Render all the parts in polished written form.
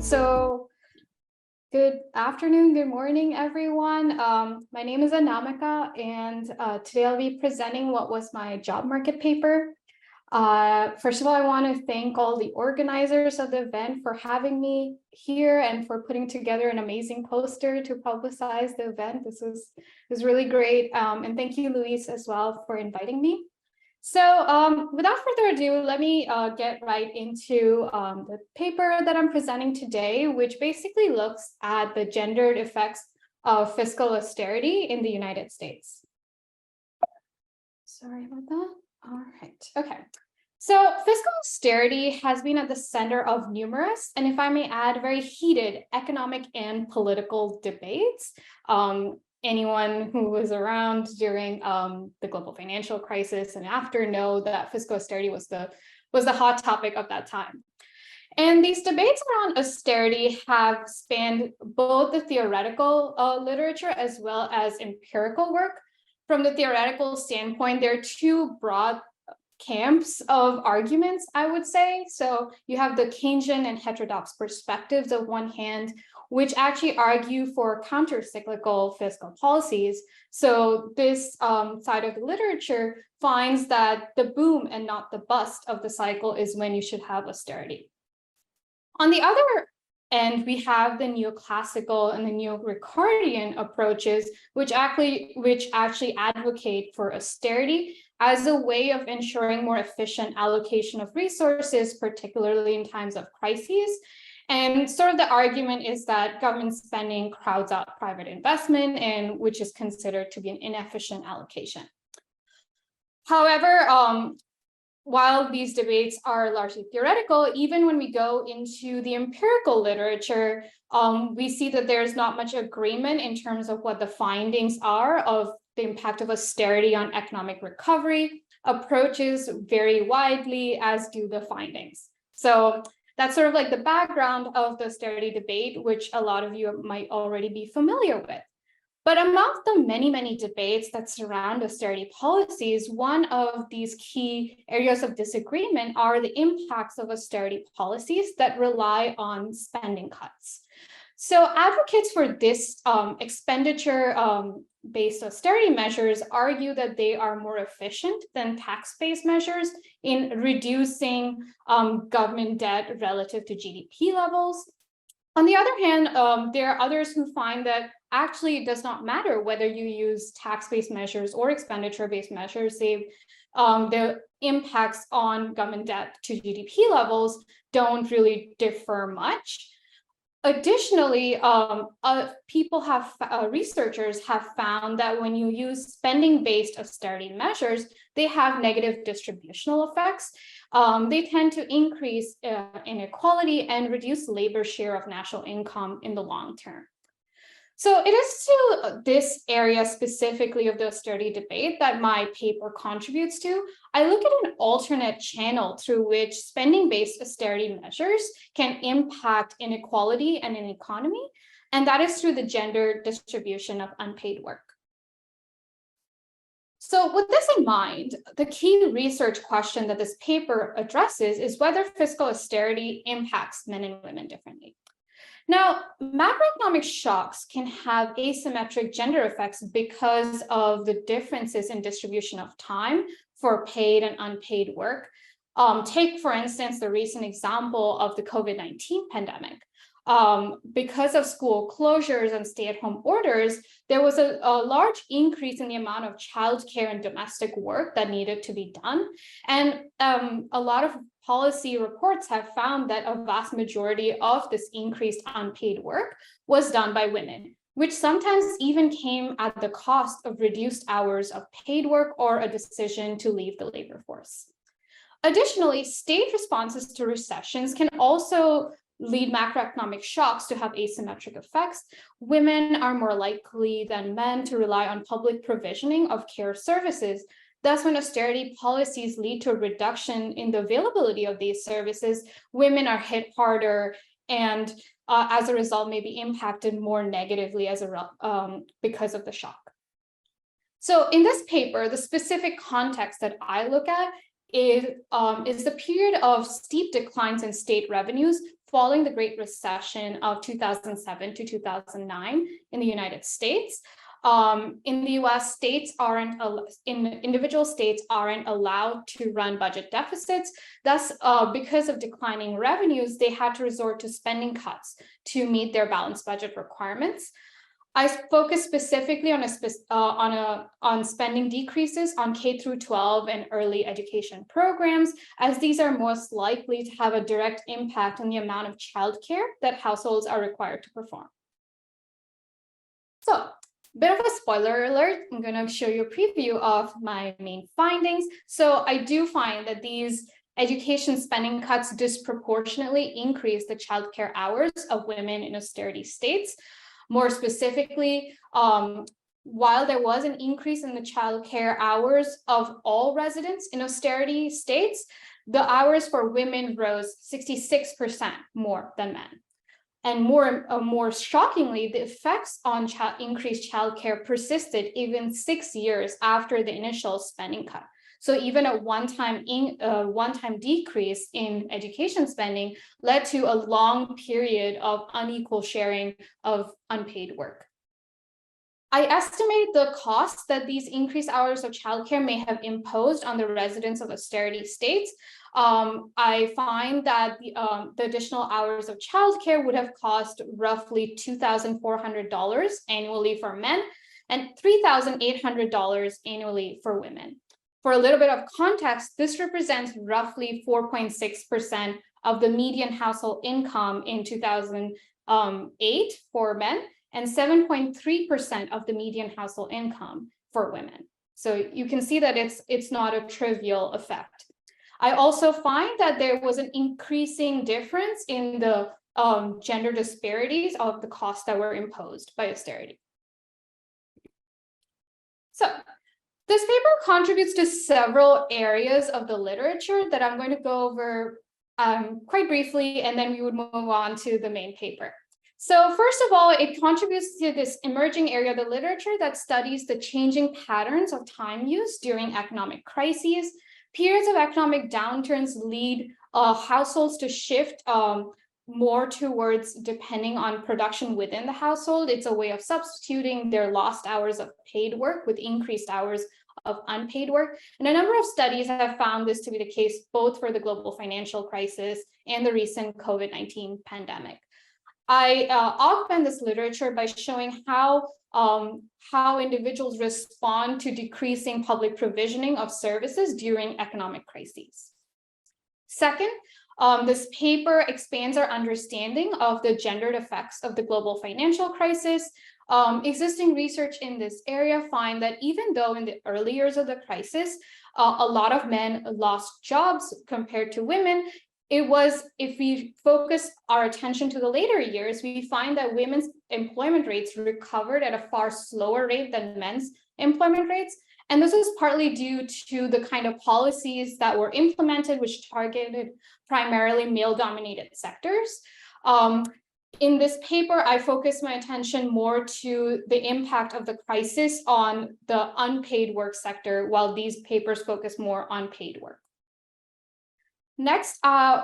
So good afternoon, good morning, everyone. My name is Anamika, and today I'll be presenting what was my job market paper. First of all, I want to thank all the organizers of the event for having me here and for putting together an amazing poster to publicize the event. This was really great. And thank you, Luis, as well, for inviting me. So without further ado, let me get right into the paper that I'm presenting today, which basically looks at the gendered effects of fiscal austerity in the United States. Sorry about that. All right. Okay. So fiscal austerity has been at the center of numerous, and if I may add, very heated economic and political debates. Anyone who was around during the global financial crisis and after know that fiscal austerity was the hot topic of that time. And these debates around austerity have spanned both the theoretical literature as well as empirical work. From the theoretical standpoint, there are two broad camps of arguments, I would say. So you have the Keynesian and heterodox perspectives of one hand, which actually argue for counter-cyclical fiscal policies. So this side of the literature finds that the boom and not the bust of the cycle is when you should have austerity. On the other end, we have the neoclassical and the neo-Ricardian approaches, which actually advocate for austerity as a way of ensuring more efficient allocation of resources, particularly in times of crises. And sort of the argument is that government spending crowds out private investment, and which is considered to be an inefficient allocation. However, while these debates are largely theoretical, even when we go into the empirical literature, we see that there's not much agreement in terms of what the findings are of the impact of austerity on economic recovery. Approaches vary widely, as do the findings. So that's sort of like the background of the austerity debate, which a lot of you might already be familiar with. But among the many, many debates that surround austerity policies, one of these key areas of disagreement are the impacts of austerity policies that rely on spending cuts. So advocates for this expenditure-based austerity measures argue that they are more efficient than tax-based measures in reducing government debt relative to GDP levels. On the other hand, there are others who find that actually it does not matter whether you use tax-based measures or expenditure-based measures. The impacts on government debt to GDP levels don't really differ much. Additionally, researchers have found that when you use spending-based austerity measures, they have negative distributional effects. They tend to increase inequality and reduce labor share of national income in the long term. So it is to this area specifically of the austerity debate that my paper contributes to. I look at an alternate channel through which spending-based austerity measures can impact inequality and an economy, and that is through the gender distribution of unpaid work. So with this in mind, the key research question that this paper addresses is whether fiscal austerity impacts men and women differently. Now, macroeconomic shocks can have asymmetric gender effects because of the differences in distribution of time for paid and unpaid work. Take, for instance, the recent example of the COVID-19 pandemic. Because of school closures and stay-at-home orders, there was a large increase in the amount of childcare and domestic work that needed to be done. And a lot of policy reports have found that a vast majority of this increased unpaid work was done by women, which sometimes even came at the cost of reduced hours of paid work or a decision to leave the labor force. Additionally, state responses to recessions can also lead macroeconomic shocks to have asymmetric effects. Women are more likely than men to rely on public provisioning of care services. Thus, when austerity policies lead to a reduction in the availability of these services, women are hit harder and as a result may be impacted more negatively because of the shock. So in this paper, the specific context that I look at is the period of steep declines in state revenues following the Great Recession of 2007 to 2009 in the United States. In the US, individual states aren't allowed to run budget deficits. Thus, because of declining revenues, they had to resort to spending cuts to meet their balanced budget requirements. I focus specifically on spending decreases on K through 12 and early education programs, as these are most likely to have a direct impact on the amount of childcare that households are required to perform. So, bit of a spoiler alert, I'm going to show you a preview of my main findings. So I do find that these education spending cuts disproportionately increase the childcare hours of women in austerity states. More specifically, while there was an increase in the childcare hours of all residents in austerity states, the hours for women rose 66% more than men. And more shockingly, the effects on increased childcare persisted even 6 years after the initial spending cut. So even a one-time decrease in education spending led to a long period of unequal sharing of unpaid work. I estimate the costs that these increased hours of childcare may have imposed on the residents of austerity states. I find that the additional hours of childcare would have cost roughly $2,400 annually for men and $3,800 annually for women. For a little bit of context, this represents roughly 4.6% of the median household income in 2008 for men and 7.3% of the median household income for women. So you can see that it's not a trivial effect. I also find that there was an increasing difference in the gender disparities of the costs that were imposed by austerity. So this paper contributes to several areas of the literature that I'm going to go over quite briefly, and then we would move on to the main paper. So first of all, it contributes to this emerging area of the literature that studies the changing patterns of time use during economic crises. Periods of economic downturns lead households to shift more towards depending on production within the household. It's a way of substituting their lost hours of paid work with increased hours of unpaid work. And a number of studies have found this to be the case both for the global financial crisis and the recent COVID-19 pandemic. I augment this literature by showing how individuals respond to decreasing public provisioning of services during economic crises. Second, this paper expands our understanding of the gendered effects of the global financial crisis. Existing research in this area find that even though in the early years of the crisis, a lot of men lost jobs compared to women, if we focus our attention to the later years, we find that women's employment rates recovered at a far slower rate than men's employment rates. And this was partly due to the kind of policies that were implemented, which targeted primarily male-dominated sectors. In this paper, I focus my attention more to the impact of the crisis on the unpaid work sector, while these papers focus more on paid work. Next,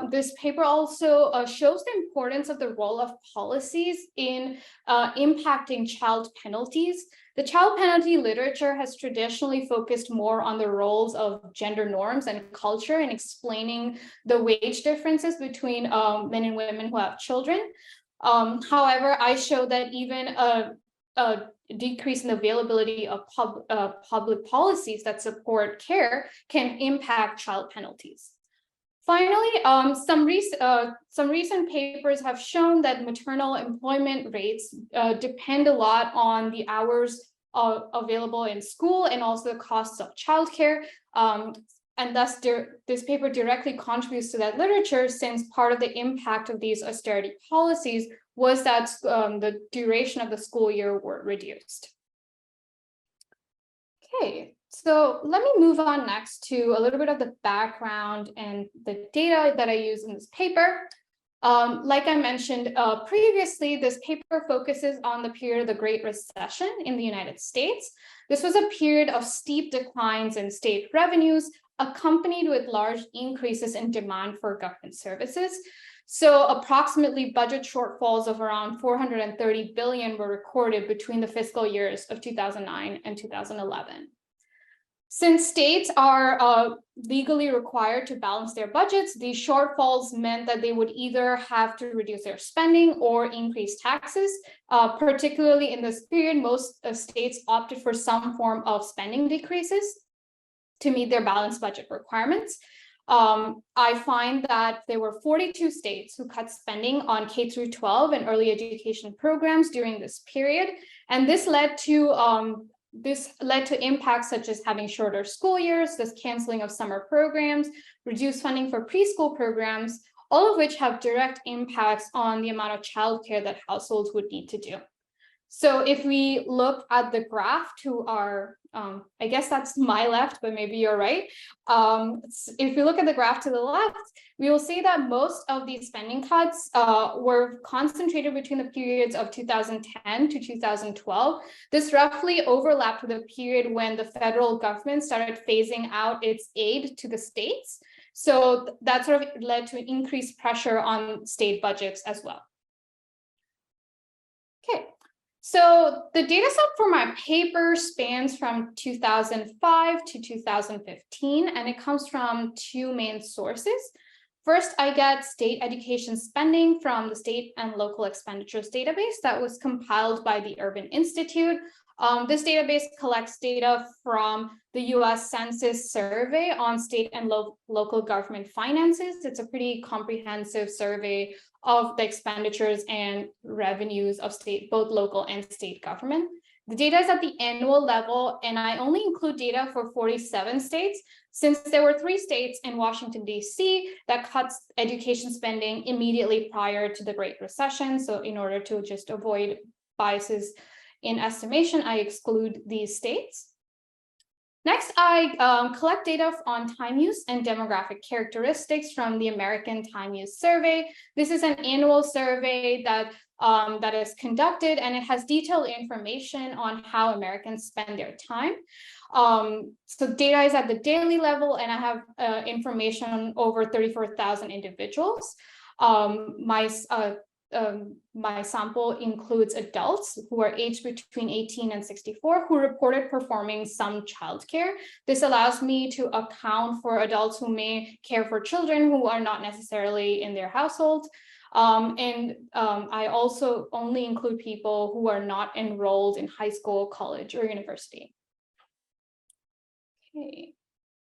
this paper also shows the importance of the role of policies in impacting child penalties. The child penalty literature has traditionally focused more on the roles of gender norms and culture in explaining the wage differences between men and women who have children. However, I show that even a decrease in the availability of public policies that support care can impact child penalties. Finally, some recent papers have shown that maternal employment rates depend a lot on the hours available in school and also the costs of childcare. And thus, this paper directly contributes to that literature, since part of the impact of these austerity policies was that the duration of the school year were reduced. Okay. So let me move on next to a little bit of the background and the data that I use in this paper. Like I mentioned previously, this paper focuses on the period of the Great Recession in the United States. This was a period of steep declines in state revenues, accompanied with large increases in demand for government services. So approximately budget shortfalls of around 430 billion were recorded between the fiscal years of 2009 and 2011. Since states are legally required to balance their budgets, these shortfalls meant that they would either have to reduce their spending or increase taxes. Particularly in this period, most states opted for some form of spending decreases to meet their balanced budget requirements. I find that there were 42 states who cut spending on K through 12 and early education programs during this period, and this led to impacts such as having shorter school years, this canceling of summer programs, reduced funding for preschool programs, all of which have direct impacts on the amount of childcare that households would need to do. So if we look at the graph to our, I guess that's my left, but maybe you're right. If we look at the graph to the left, we will see that most of these spending cuts were concentrated between the periods of 2010 to 2012. This roughly overlapped with a period when the federal government started phasing out its aid to the states. So that sort of led to increased pressure on state budgets as well. Okay. So the data set for my paper spans from 2005 to 2015, and it comes from two main sources. First, I get state education spending from the State and Local Expenditures database that was compiled by the Urban Institute. This database collects data from the US Census survey on state and local government finances. It's a pretty comprehensive survey of the expenditures and revenues of both local and state government. The data is at the annual level, and I only include data for 47 states, since there were 3 states in Washington, D.C. that cut education spending immediately prior to the Great Recession. So in order to just avoid biases in estimation, I exclude these states. Next, I collect data on time use and demographic characteristics from the American Time Use Survey. This is an annual survey that is conducted, and it has detailed information on how Americans spend their time. So data is at the daily level, and I have information on over 34,000 individuals. My sample includes adults who are aged between 18 and 64 who reported performing some childcare. This allows me to account for adults who may care for children who are not necessarily in their household. I also only include people who are not enrolled in high school, college, or university. Okay.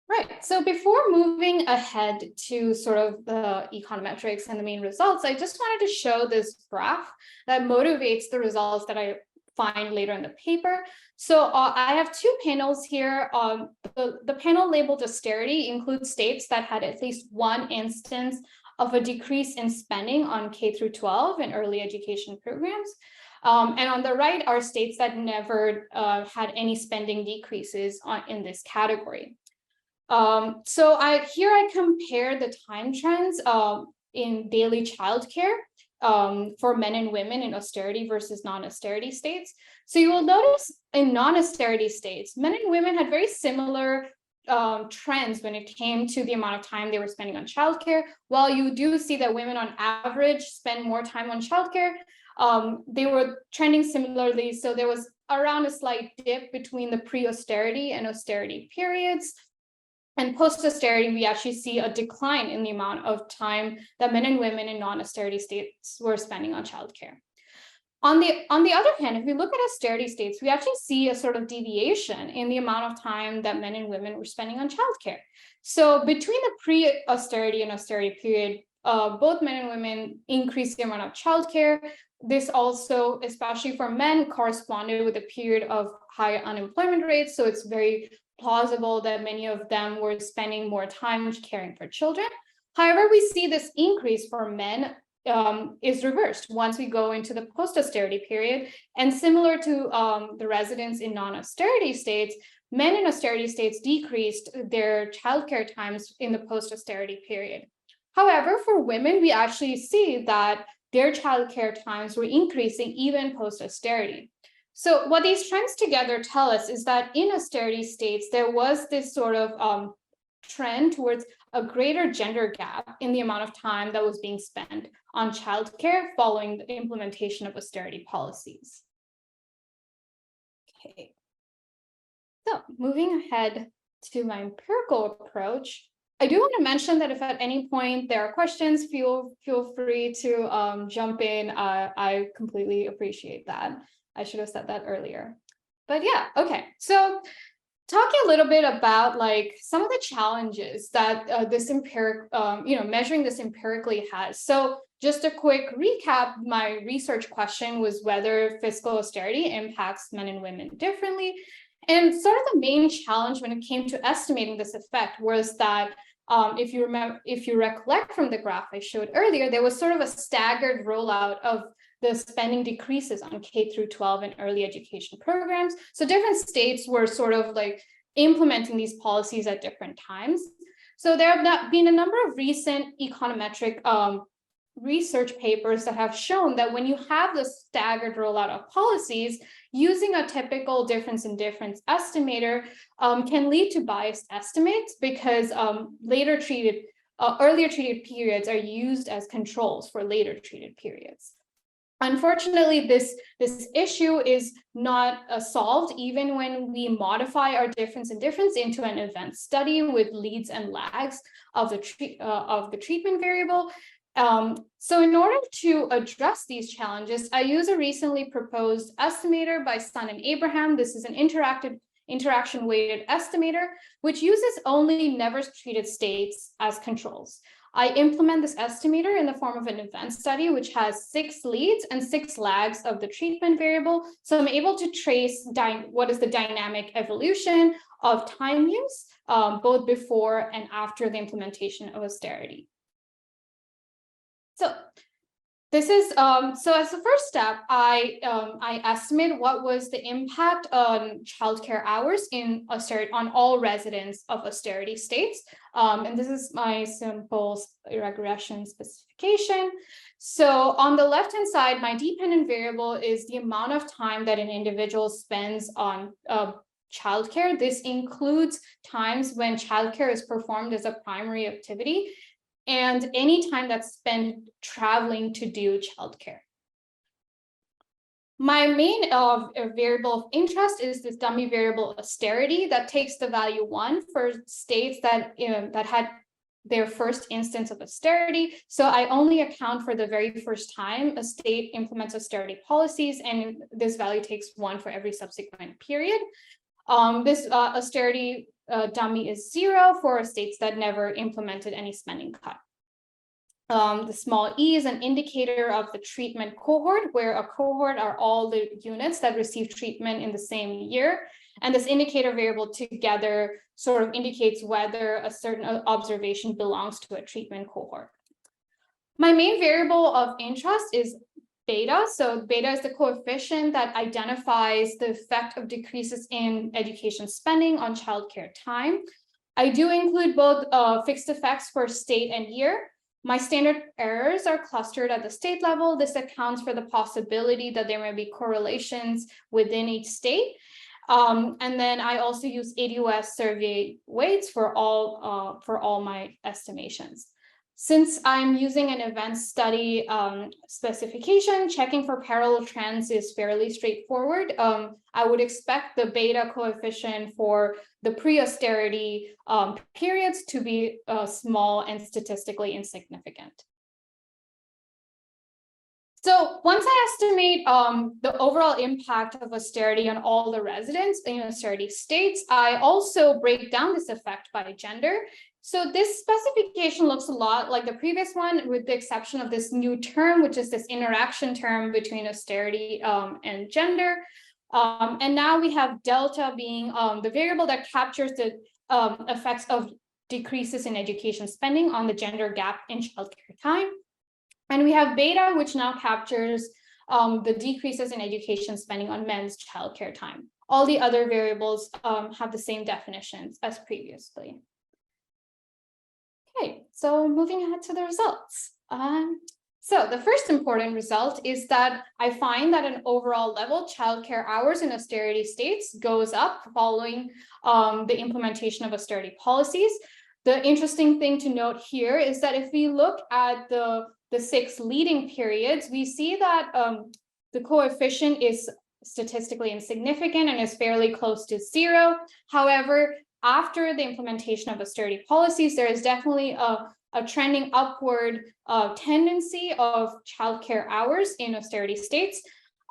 Right. So before moving ahead to sort of the econometrics and the main results, I just wanted to show this graph that motivates the results that I find later in the paper. So I have 2 panels here. The panel labeled austerity includes states that had at least one instance of a decrease in spending on K through 12 and early education programs. And on the right are states that never had any spending decreases in this category. So here I compare the time trends in daily childcare for men and women in austerity versus non-austerity states. So you will notice in non-austerity states, men and women had very similar trends when it came to the amount of time they were spending on childcare. While you do see that women on average spend more time on childcare, they were trending similarly. So there was around a slight dip between the pre-austerity and austerity periods. And post-austerity, we actually see a decline in the amount of time that men and women in non-austerity states were spending on childcare. On the other hand, if we look at austerity states, we actually see a sort of deviation in the amount of time that men and women were spending on childcare. So between the pre-austerity and austerity period, both men and women increased the amount of childcare. This also, especially for men, corresponded with a period of high unemployment rates. So it's very plausible that many of them were spending more time caring for children. However, we see this increase for men is reversed once we go into the post-austerity period. And similar to the residents in non-austerity states, men in austerity states decreased their childcare times in the post-austerity period. However, for women, we actually see that their childcare times were increasing even post-austerity. So what these trends together tell us is that in austerity states, there was this sort of trend towards a greater gender gap in the amount of time that was being spent on childcare following the implementation of austerity policies. Okay, so moving ahead to my empirical approach, I do want to mention that if at any point there are questions, feel free to jump in. I completely appreciate that. I should have said that earlier. But yeah, okay. So talking a little bit about like some of the challenges that this measuring this empirically has. So just a quick recap, my research question was whether fiscal austerity impacts men and women differently. And sort of the main challenge when it came to estimating this effect was that if you recollect from the graph I showed earlier, there was sort of a staggered rollout of the spending decreases on K through 12 and early education programs. So different states were sort of like implementing these policies at different times. So there have been a number of recent econometric research papers that have shown that when you have the staggered rollout of policies, using a typical difference in difference estimator can lead to biased estimates because earlier treated periods are used as controls for later treated periods. Unfortunately, this issue is not solved even when we modify our difference in difference into an event study with leads and lags of the treatment variable. So in order to address these challenges, I use a recently proposed estimator by Sun and Abraham. This is an interaction weighted estimator, which uses only never treated states as controls. I implement this estimator in the form of an event study, which has 6 leads and 6 lags of the treatment variable. So I'm able to trace what is the dynamic evolution of time use, both before and after the implementation of austerity. So this is so as the first step, I estimate what was the impact on childcare hours in austerity on all residents of austerity states. And this is my simple regression specification. So on the left-hand side, my dependent variable is the amount of time that an individual spends on childcare. This includes times when childcare is performed as a primary activity, and any time that's spent traveling to do childcare. My main variable of interest is this dummy variable austerity that takes the value 1 for states that had their first instance of austerity. So I only account for the very first time a state implements austerity policies, and this value takes 1 for every subsequent period. This austerity dummy is 0 for states that never implemented any spending cut. The small e is an indicator of the treatment cohort, where a cohort are all the units that receive treatment in the same year. And this indicator variable together sort of indicates whether a certain observation belongs to a treatment cohort. My main variable of interest is beta. So beta is the coefficient that identifies the effect of decreases in education spending on childcare time. I do include both fixed effects for state and year. My standard errors are clustered at the state level. This accounts for the possibility that there may be correlations within each state. And then I also use ADOS survey weights for all my estimations. Since I'm using an event study specification, checking for parallel trends is fairly straightforward. I would expect the beta coefficient for the pre-austerity periods to be small and statistically insignificant. So once I estimate the overall impact of austerity on all the residents in austerity states, I also break down this effect by gender. So this specification looks a lot like the previous one, with the exception of this new term, which is this interaction term between austerity and gender. And now we have delta being the variable that captures the effects of decreases in education spending on the gender gap in childcare time. And we have beta, which now captures the decreases in education spending on men's childcare time. All the other variables have the same definitions as previously. Okay, so moving ahead to the results. So the first important result is that I find that an overall level, childcare hours in austerity states goes up following the implementation of austerity policies. The interesting thing to note here is that if we look at the 6 leading periods, we see that the coefficient is statistically insignificant and is fairly close to 0. However, after the implementation of austerity policies, there is definitely a trending upward tendency of childcare hours in austerity states.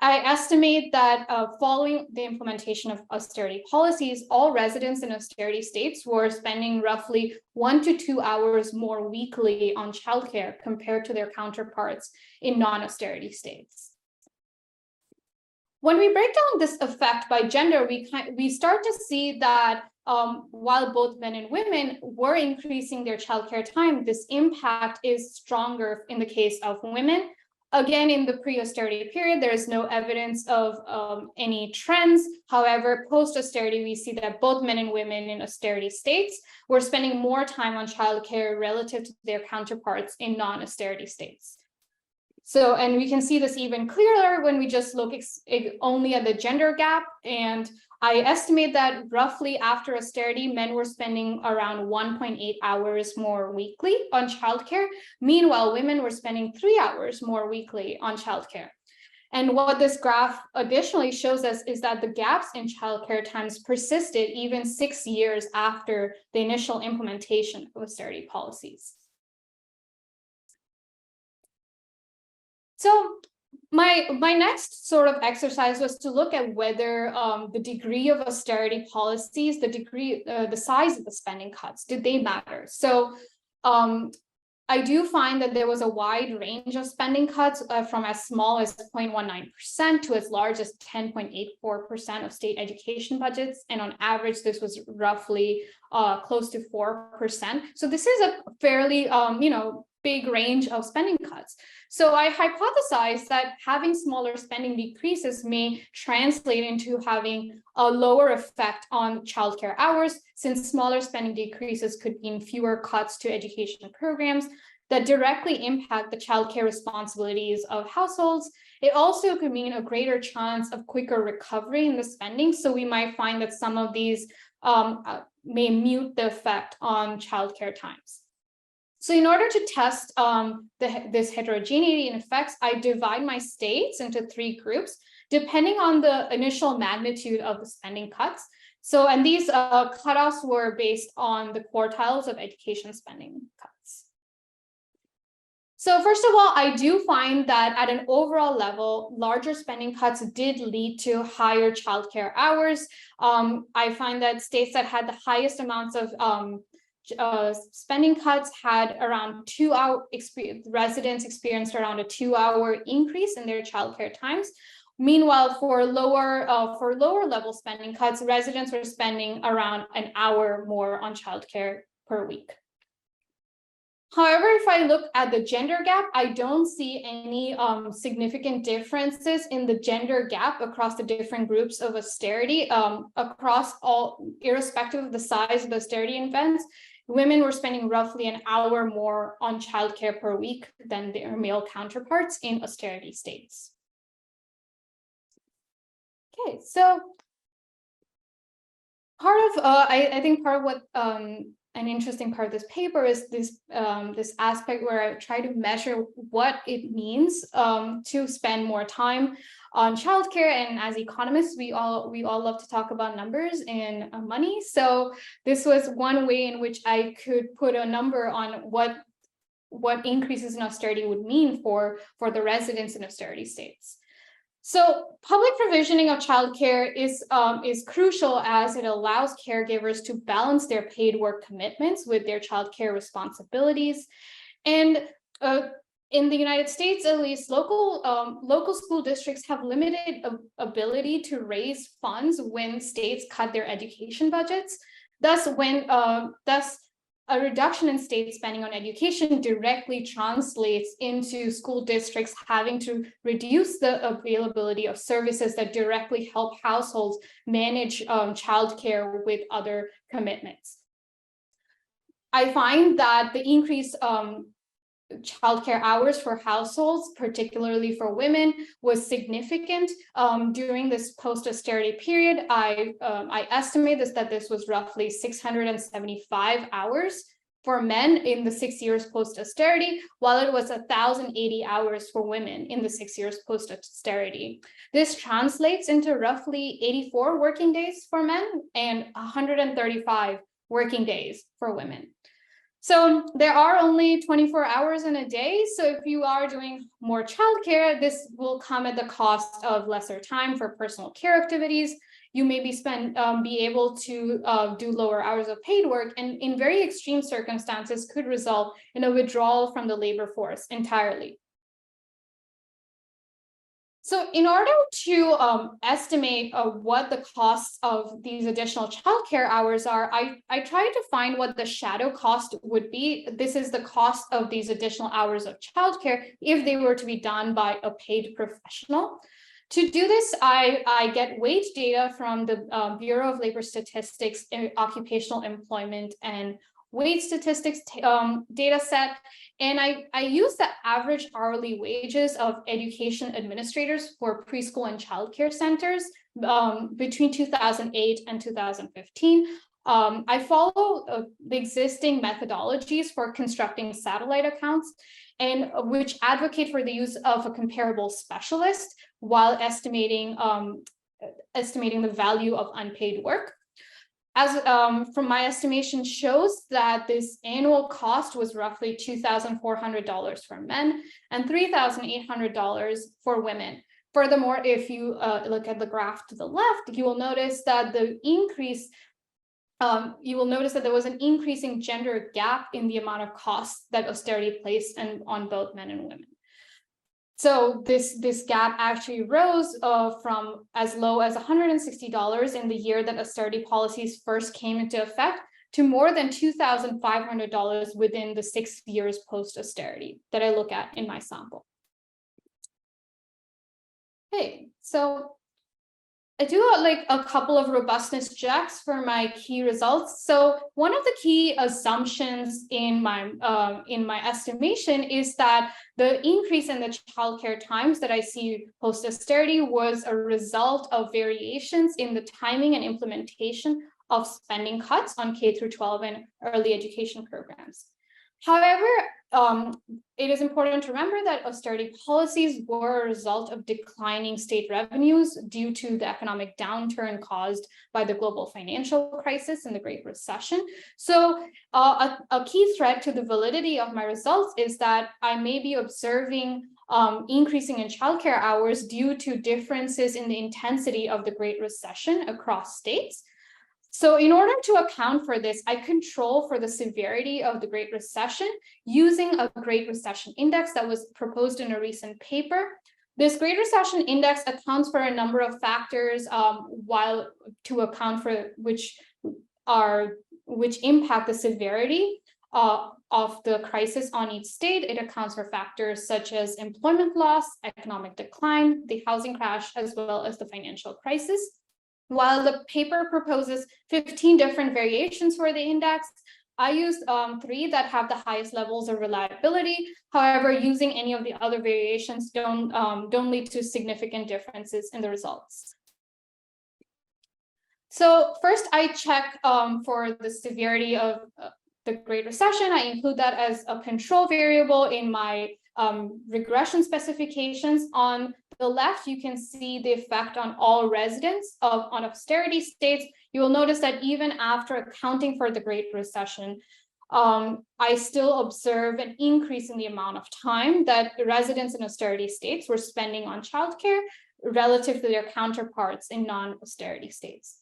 I estimate that following the implementation of austerity policies, all residents in austerity states were spending roughly 1 to 2 hours more weekly on childcare compared to their counterparts in non-austerity states. When we break down this effect by gender, we start to see that while both men and women were increasing their childcare time, this impact is stronger in the case of women. Again, in the pre-austerity period, there is no evidence of any trends. However, post-austerity, we see that both men and women in austerity states were spending more time on childcare relative to their counterparts in non-austerity states. So, and we can see this even clearer when we just look only at the gender gap. And I estimate that roughly after austerity, men were spending around 1.8 hours more weekly on childcare. Meanwhile, women were spending 3 hours more weekly on childcare. And what this graph additionally shows us is that the gaps in childcare times persisted even 6 years after the initial implementation of austerity policies. So my next sort of exercise was to look at whether the degree of austerity policies, the size of the spending cuts, did they matter? So I do find that there was a wide range of spending cuts from as small as 0.19% to as large as 10.84% of state education budgets. And on average, this was roughly close to 4%. So this is a fairly, big range of spending cuts. So I hypothesized that having smaller spending decreases may translate into having a lower effect on childcare hours, since smaller spending decreases could mean fewer cuts to education programs that directly impact the childcare responsibilities of households. It also could mean a greater chance of quicker recovery in the spending. So we might find that some of these may mute the effect on childcare times. So in order to test this heterogeneity in effects, I divide my states into 3 groups, depending on the initial magnitude of the spending cuts. So, and these cutoffs were based on the quartiles of education spending cuts. So first of all, I do find that at an overall level, larger spending cuts did lead to higher childcare hours. I find that states that had the highest amounts of spending cuts had around 2 hour residents experienced around a 2-hour increase in their childcare times. Meanwhile, for lower level spending cuts, residents were spending around an hour more on childcare per week. However, if I look at the gender gap, I don't see any significant differences in the gender gap across the different groups of austerity, across all, irrespective of the size of the austerity events. Women were spending roughly an hour more on childcare per week than their male counterparts in austerity states. Okay, so part of, I think part of what an interesting part of this paper is this this aspect where I try to measure what it means to spend more time on childcare. And as economists, we all love to talk about numbers and money. So this was one way in which I could put a number on what increases in austerity would mean for the residents in austerity states. So public provisioning of childcare is crucial, as it allows caregivers to balance their paid work commitments with their childcare responsibilities. And in the United States, at least, local school districts have limited ability to raise funds when states cut their education budgets. Thus, a reduction in state spending on education directly translates into school districts having to reduce the availability of services that directly help households manage childcare with other commitments. I find that the increased childcare hours for households, particularly for women, was significant during this post-austerity period. I estimate that this was roughly 675 hours for men in the 6 years post-austerity, while it was 1,080 hours for women in the 6 years post-austerity. This translates into roughly 84 working days for men and 135 working days for women. So there are only 24 hours in a day. So if you are doing more childcare, this will come at the cost of lesser time for personal care activities. You may be able to do lower hours of paid work, and in very extreme circumstances could result in a withdrawal from the labor force entirely. So in order to estimate what the costs of these additional childcare hours are, I tried to find what the shadow cost would be. This is the cost of these additional hours of childcare if they were to be done by a paid professional. To do this, I get wage data from the Bureau of Labor Statistics, Occupational Employment and Wage Statistics data set, and I use the average hourly wages of education administrators for preschool and childcare centers between 2008 and 2015. I follow the existing methodologies for constructing satellite accounts, and which advocate for the use of a comparable specialist while estimating the value of unpaid work. As from my estimation shows that this annual cost was roughly $2,400 for men and $3,800 for women. Furthermore, if you look at the graph to the left, you will notice that there was an increasing gender gap in the amount of costs that austerity placed on both men and women. So this gap actually rose from as low as $160 in the year that austerity policies first came into effect to more than $2,500 within the 6 years post-austerity that I look at in my sample. Okay, so I do a couple of robustness checks for my key results. So one of the key assumptions in my estimation is that the increase in the childcare times that I see post-austerity was a result of variations in the timing and implementation of spending cuts on K-12 and early education programs. However, it is important to remember that austerity policies were a result of declining state revenues due to the economic downturn caused by the global financial crisis and the Great Recession. So a key threat to the validity of my results is that I may be observing increasing in childcare hours due to differences in the intensity of the Great Recession across states. So in order to account for this, I control for the severity of the Great Recession using a Great Recession Index that was proposed in a recent paper. This Great Recession Index accounts for a number of factors while to account for which impact the severity of the crisis on each state. It accounts for factors such as employment loss, economic decline, the housing crash, as well as the financial crisis. While the paper proposes 15 different variations for the index, I used 3 that have the highest levels of reliability. However, using any of the other variations don't lead to significant differences in the results. So first, I check for the severity of the Great Recession. I include that as a control variable in my regression specifications. On the left, you can see the effect on all residents on austerity states. You will notice that even after accounting for the Great Recession, I still observe an increase in the amount of time that residents in austerity states were spending on childcare relative to their counterparts in non-austerity states.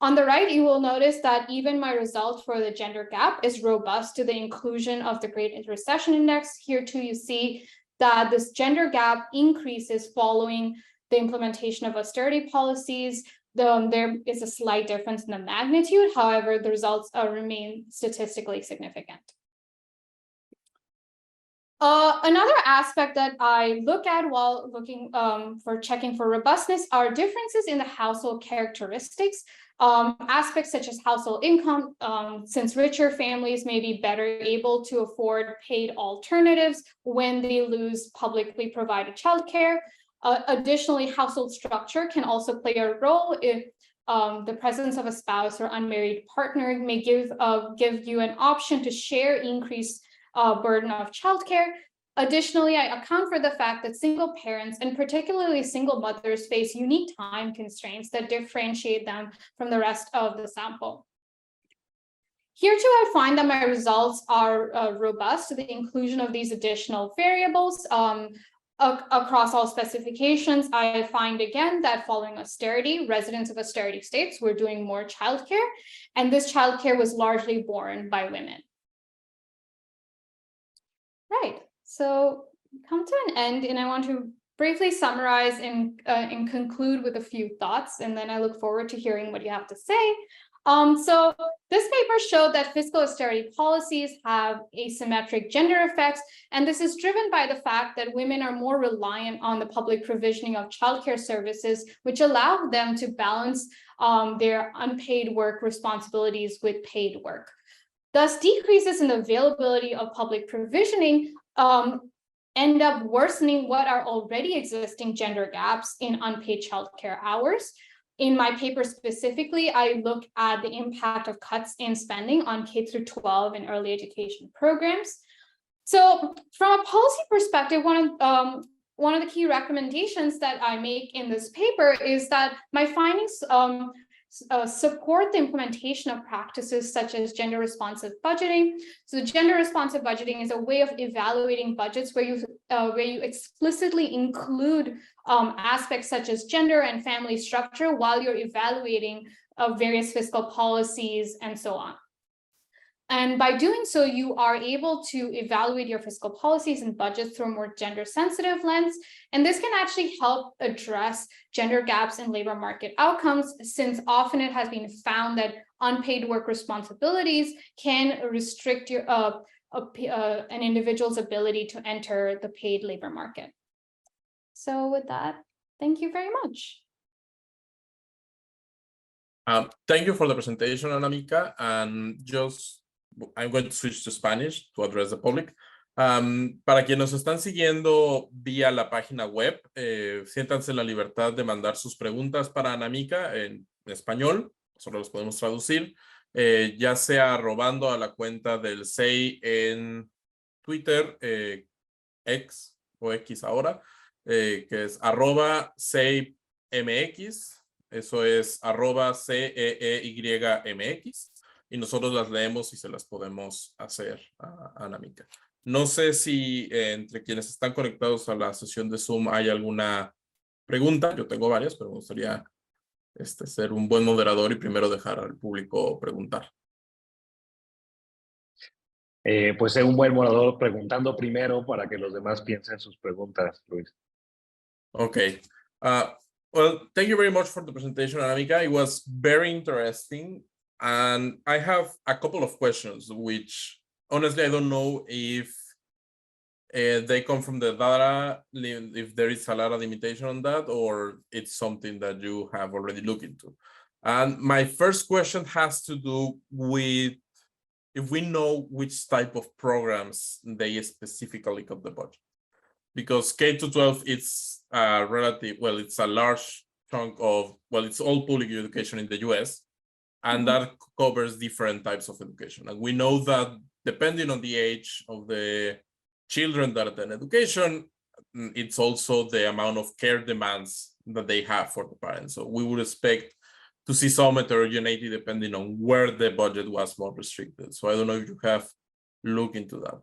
On the right, you will notice that even my result for the gender gap is robust to the inclusion of the Great Recession Index. Here too, you see that this gender gap increases following the implementation of austerity policies. There is a slight difference in the magnitude. However, the results remain statistically significant. Another aspect that I look at while looking for checking for robustness are differences in the household characteristics. Aspects such as household income, since richer families may be better able to afford paid alternatives when they lose publicly provided childcare. Additionally, household structure can also play a role the presence of a spouse or unmarried partner may give you an option to share increased burden of childcare. Additionally, I account for the fact that single parents, and particularly single mothers, face unique time constraints that differentiate them from the rest of the sample. Here too, I find that my results are robust to the inclusion of these additional variables. Across all specifications, I find again that following austerity, residents of austerity states were doing more childcare, and this childcare was largely borne by women. Right, so come to an end, and I want to briefly summarize and conclude with a few thoughts, and then I look forward to hearing what you have to say. So this paper showed that fiscal austerity policies have asymmetric gender effects, and this is driven by the fact that women are more reliant on the public provisioning of childcare services, which allow them to balance their unpaid work responsibilities with paid work. Thus, decreases in the availability of public provisioning end up worsening what are already existing gender gaps in unpaid childcare hours. In my paper specifically, I look at the impact of cuts in spending on K through 12 and early education programs. So from a policy perspective, one of the key recommendations that I make in this paper is that my findings support the implementation of practices such as gender responsive budgeting. So gender responsive budgeting is a way of evaluating budgets where you explicitly include aspects such as gender and family structure while you're evaluating various fiscal policies and so on. And by doing so, you are able to evaluate your fiscal policies and budgets through a more gender-sensitive lens. And this can actually help address gender gaps in labor market outcomes, since often it has been found that unpaid work responsibilities can restrict an individual's ability to enter the paid labor market. So with that, thank you very much. Thank you for the presentation, Anamika, and I'm going to switch to Spanish to address the public. Para quienes nos están siguiendo vía la página web, siéntanse la libertad de mandar sus preguntas para Anamika en español, solo los podemos traducir, ya sea robando a la cuenta del CEEY en Twitter, X o X ahora, que es @CEEYMX, eso es @CEEYMX. Y nosotros las leemos y se las podemos hacer a Anamika. No sé si entre quienes están conectados a la sesión de Zoom hay alguna pregunta. Yo tengo varias, pero me gustaría ser un buen moderador y primero dejar al público preguntar. Pues ser un buen moderador preguntando primero para que los demás piensen sus preguntas, Luis. Okay. Well, thank you very much for the presentation, Anamika. It was very interesting. And I have a couple of questions, which honestly, I don't know if they come from the data, if there is a lot of limitation on that, or it's something that you have already looked into. And my first question has to do with if we know which type of programs they specifically cut the budget. Because K-12, it's it's a large chunk of, it's all public education in the US. And that covers different types of education. And we know that depending on the age of the children that attend education, it's also the amount of care demands that they have for the parents. So we would expect to see some heterogeneity depending on where the budget was more restricted. So I don't know if you have looked into that.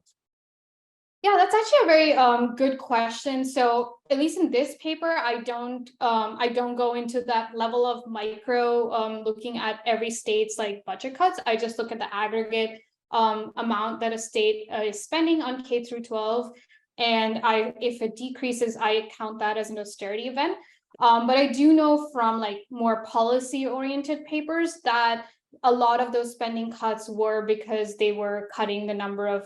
Yeah, that's actually a very good question. So at least in this paper, I don't go into that level of micro looking at every state's budget cuts. I just look at the aggregate amount that a state is spending on K through 12, and if it decreases, I count that as an austerity event. But I do know from more policy-oriented papers that a lot of those spending cuts were because they were cutting the number of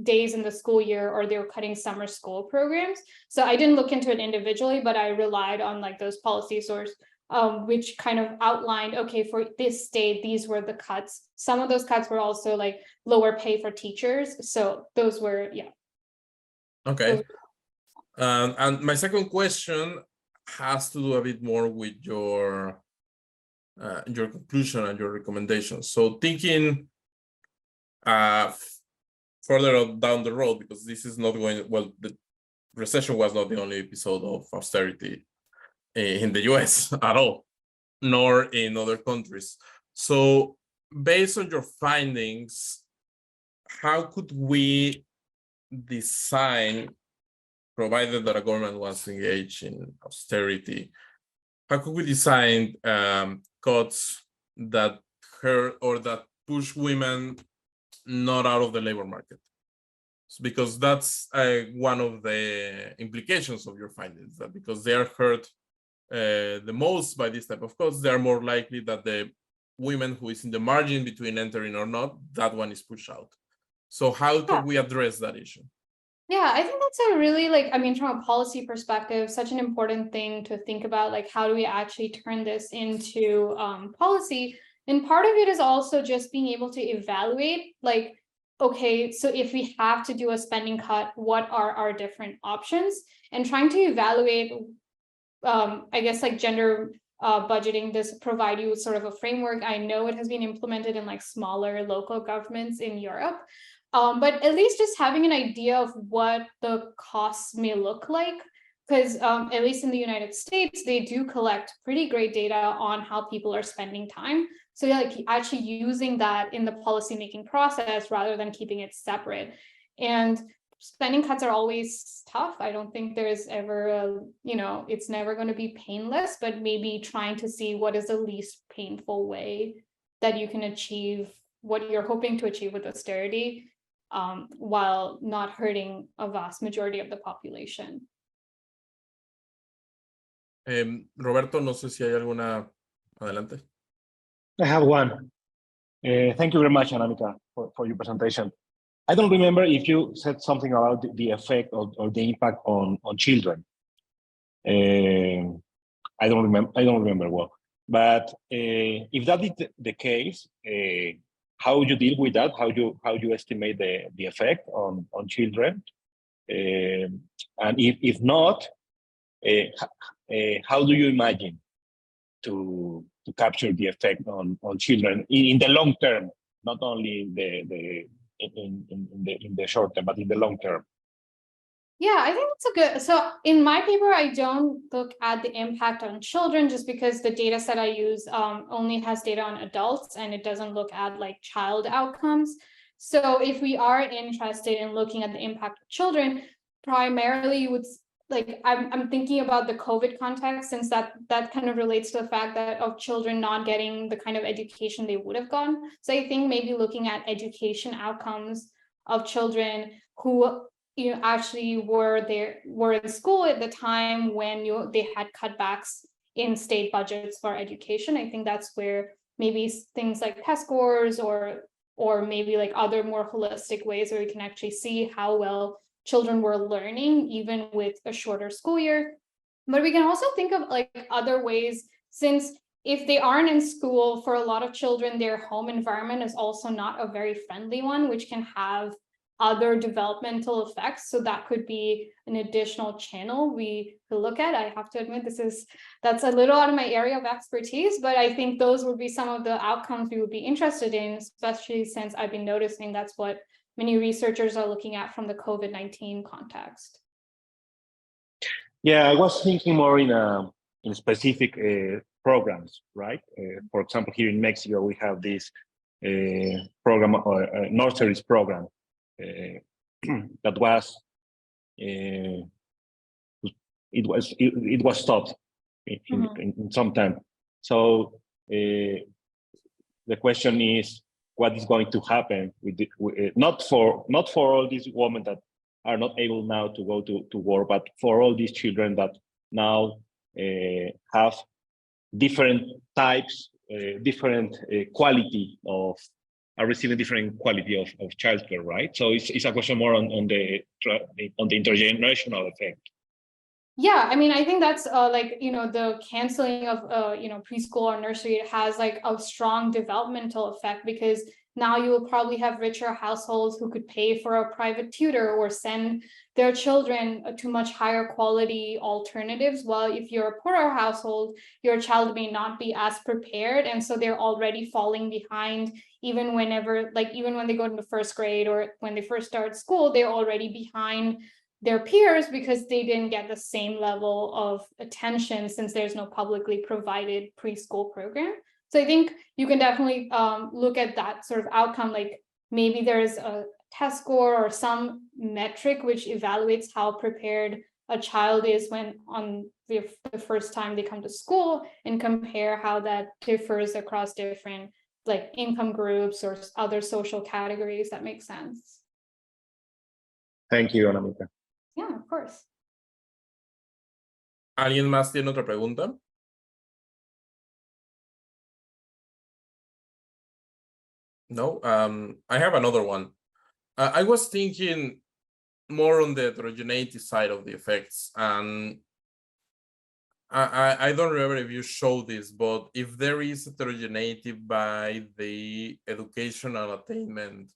days in the school year, or they were cutting summer school programs. So I didn't look into it individually, but I relied on those policy sources, which kind of outlined, okay, for this state, these were the cuts. Some of those cuts were also lower pay for teachers. So those were, yeah. Okay. And my second question has to do a bit more with your your conclusion and your recommendations. So thinking further down the road, because this is not going, well, the recession was not the only episode of austerity in the US at all, nor in other countries. So based on your findings, how could we design, provided that a government wants to engage in austerity, how could we design cuts that hurt or that push women not out of the labor market? Because that's one of the implications of your findings, that because they are hurt the most by this type of cuts, they are more likely that the women who is in the margin between entering or not, that one is pushed out. So how can we address that issue? Yeah, I think that's a really, from a policy perspective, such an important thing to think about, like, how do we actually turn this into policy? And part of it is also just being able to evaluate, like, okay, so if we have to do a spending cut, what are our different options? And trying to evaluate, I guess, like gender budgeting does provide you with sort of a framework. I know it has been implemented in like smaller local governments in Europe. But at least just having an idea of what the costs may look like, because at least in the United States, they do collect pretty great data on how people are spending time. So like actually using that in the policymaking process rather than keeping it separate. And spending cuts are always tough. I don't think there's ever it's never going to be painless, but maybe trying to see what is the least painful way that you can achieve what you're hoping to achieve with austerity, while not hurting a vast majority of the population. Roberto, no sé si hay alguna. Adelante. I have one. Thank you very much, Anamika, for your presentation. I don't remember if you said something about the effect or the impact on children. I don't remember well. But if that is the case, how you deal with that? How you estimate the effect on children? And if not, how do you imagine to capture the effect on children in the long term, not only in the short term, but in the long term? Yeah, I think that's a good. So in my paper, I don't look at the impact on children just because the data set I use only has data on adults and it doesn't look at like child outcomes. So if we are interested in looking at the impact of children, primarily you would like I'm thinking about the COVID context, since that kind of relates to the fact that of children not getting the kind of education they would have gotten. So I think maybe looking at education outcomes of children who actually were in school at the time when they had cutbacks in state budgets for education. I think that's where maybe things like test scores or maybe like other more holistic ways where we can actually see how well children were learning even with a shorter school year. But we can also think of like other ways, since if they aren't in school, for a lot of children, their home environment is also not a very friendly one, which can have other developmental effects. So that could be an additional channel we could look at. I have to admit, that's a little out of my area of expertise, but I think those would be some of the outcomes we would be interested in, especially since I've been noticing that's what many researchers are looking at from the COVID-19 context. Yeah, I was thinking more in specific programs, right? For example, here in Mexico, we have this program, nurseries program, that was it was stopped in some time. So the question is, what is going to happen with not for all these women that are not able now to go to work, but for all these children that now have different types, different quality of, are receiving different quality of childcare, right? So it's a question more on the intergenerational effect. Yeah, I mean, I think that's the canceling of preschool or nursery has like a strong developmental effect, because now you will probably have richer households who could pay for a private tutor or send their children to much higher quality alternatives. While if you're a poorer household, your child may not be as prepared, and so they're already falling behind. Even when they go into first grade or when they first start school, they're already behind their peers because they didn't get the same level of attention since there's no publicly provided preschool program. So I think you can definitely look at that sort of outcome, like maybe there's a test score or some metric which evaluates how prepared a child is when on the first time they come to school, and compare how that differs across different like income groups or other social categories. That makes sense. Thank you, Anamika. Yeah, of course. ¿Alguien más tiene otra pregunta? No, I have another one. I was thinking more on the heterogeneity side of the effects, and I don't remember if you showed this, but if there is heterogeneity by the educational attainment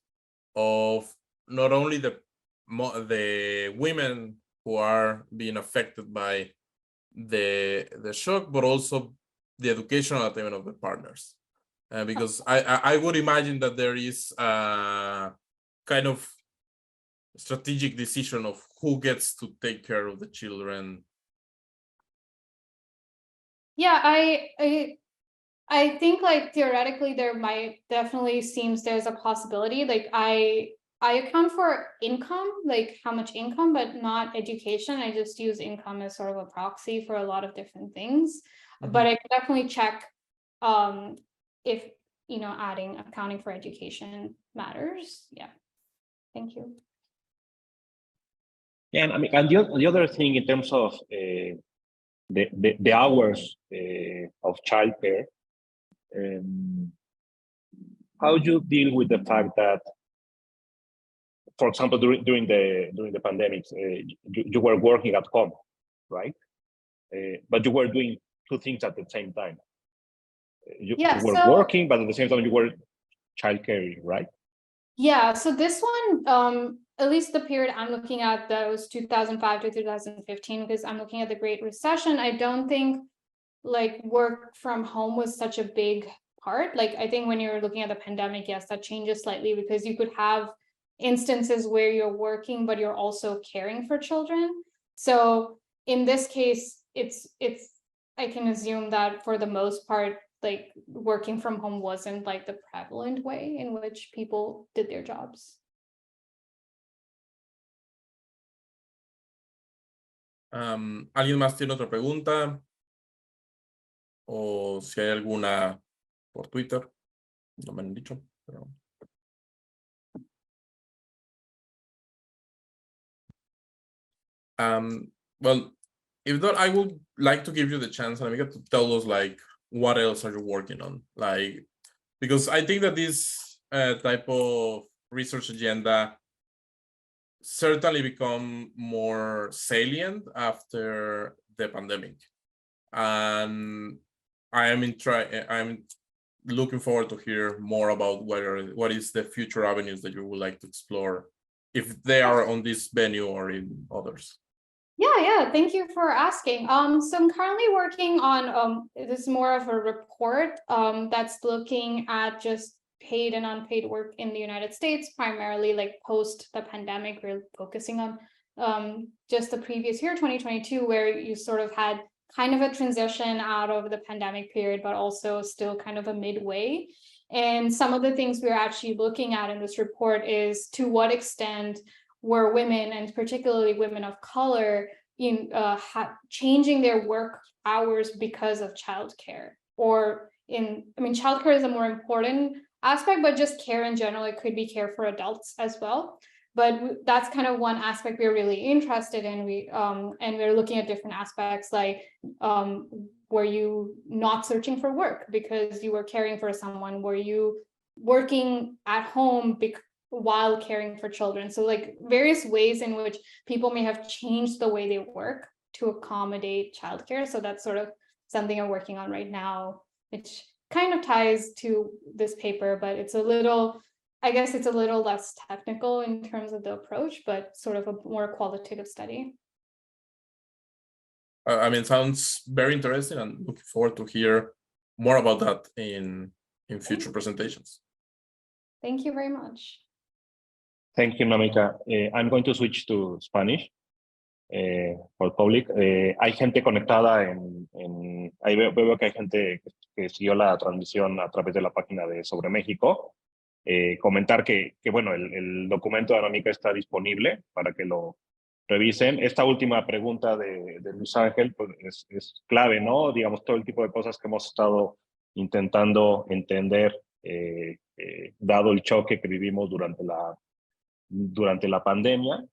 of not only the women who are being affected by the shock, but also the educational attainment of the partners. Because I would imagine that there is a kind of strategic decision of who gets to take care of the children. Yeah, I think like theoretically there might definitely seems there's a possibility. Like I account for income, like how much income, but not education. I just use income as sort of a proxy for a lot of different things. But I can definitely check if accounting for education matters. Yeah, thank you. Yeah, and I mean, and the other thing in terms of the hours of childcare, how do you deal with the fact that, for example, during the pandemic, you were working at home, right? But you were doing two things at the same time. You were working, but at the same time you were childcaring, right? Yeah, so this one, at least the period I'm looking at, that was 2005 to 2015, because I'm looking at the Great Recession. I don't think like work from home was such a big part. Like I think when you're looking at the pandemic, yes, that changes slightly, because you could have instances where you're working, but you're also caring for children. So in this case, it's I can assume that for the most part, like working from home wasn't like the prevalent way in which people did their jobs. ¿Alguien más tiene otra pregunta? O si hay alguna por Twitter, no me han dicho, pero... Well, if not, I would like to give you the chance, Anamika, to tell us like what else are you working on? Like, because I think that this type of research agenda certainly become more salient after the pandemic, and I'm looking forward to hear more about what is the future avenues that you would like to explore, if they are on this venue or in others. Yeah, thank you for asking. So I'm currently working on this is more of a report that's looking at just paid and unpaid work in the United States, primarily like post the pandemic. We're focusing on just the previous year, 2022, where you sort of had kind of a transition out of the pandemic period, but also still kind of a midway. And some of the things we're actually looking at in this report is to what extent were women, and particularly women of color, in changing their work hours because of childcare. Or childcare is a more important aspect, but just care in general. It could be care for adults as well. But that's kind of one aspect we're really interested in. And we're looking at different aspects, like were you not searching for work because you were caring for someone? Were you working at home while caring for children? So like various ways in which people may have changed the way they work to accommodate childcare. So that's sort of something I'm working on right now, which kind of ties to this paper, but it's a little, I guess it's a little less technical in terms of the approach, but sort of a more qualitative study. I mean, sounds very interesting, and looking forward to hear more about that in future presentations. Thank you very much. Thank you, Namika. I'm going to switch to Spanish for public. Hay gente conectada ahí veo que hay gente que siguió la transmisión a través de la página de Sobre México. Comentar que bueno, el documento de Anamika está disponible para que lo revisen. Esta última pregunta de Luis Ángel pues es clave, ¿no? Digamos, todo el tipo de cosas que hemos estado intentando entender, dado el choque que vivimos durante la pandemia.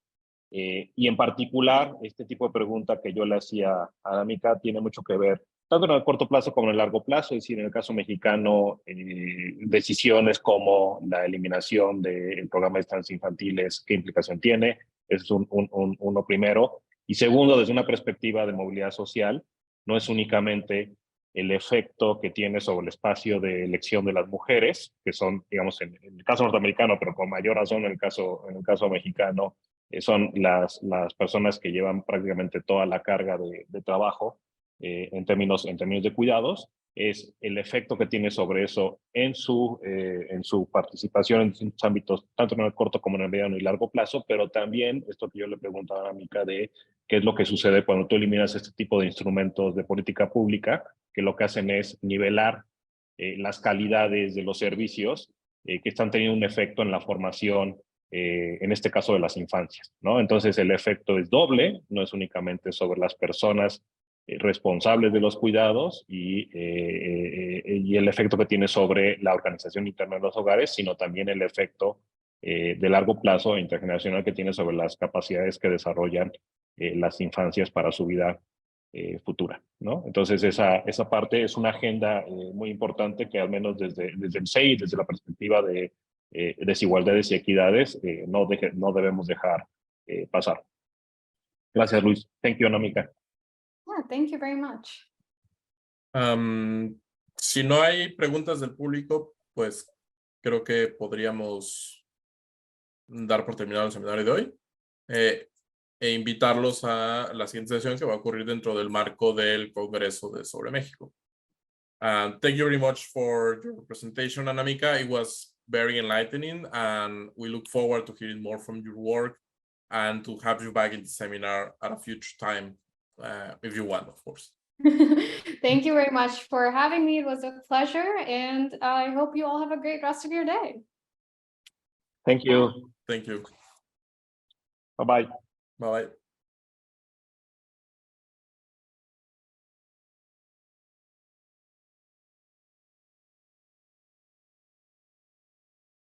Y en particular, este tipo de pregunta que yo le hacía a Anamika tiene mucho que ver, tanto en el corto plazo como en el largo plazo, es decir, en el caso mexicano, decisiones como la eliminación del programa de estancias infantiles, ¿qué implicación tiene? Ese es uno primero. Y segundo, desde una perspectiva de movilidad social, no es únicamente el efecto que tiene sobre el espacio de elección de las mujeres, que son, digamos, en el caso norteamericano, pero con mayor razón en el caso mexicano, son las personas que llevan prácticamente toda la carga de trabajo en términos de cuidados, es el efecto que tiene sobre eso en su participación en distintos ámbitos, tanto en el corto como en el mediano y largo plazo, pero también esto que yo le preguntaba a Anamika de qué es lo que sucede cuando tú eliminas este tipo de instrumentos de política pública, que lo que hacen es nivelar las calidades de los servicios que están teniendo un efecto en la formación, en este caso de las infancias, ¿no? Entonces el efecto es doble, no es únicamente sobre las personas responsables de los cuidados y el efecto que tiene sobre la organización interna de los hogares, sino también el efecto de largo plazo e intergeneracional que tiene sobre las capacidades que desarrollan las infancias para su vida futura, ¿no? Entonces esa parte es una agenda muy importante que al menos desde el CEEY, desde la perspectiva de desigualdades y equidades, no debemos dejar pasar. Gracias, Luis. Thank you, Anamika. Yeah, thank you very much. Si no hay preguntas del público, pues creo que podríamos dar por terminado el seminario de hoy e invitarlos a la siguiente sesión que va a ocurrir dentro del marco del Congreso de Sobre México. Thank you very much for your presentation, Anamika. It was very enlightening, and we look forward to hearing more from your work and to have you back in the seminar at a future time, if you want, of course. Thank you very much for having me. It was a pleasure, and I hope you all have a great rest of your day. Thank you. Thank you. Bye-bye. Bye-bye.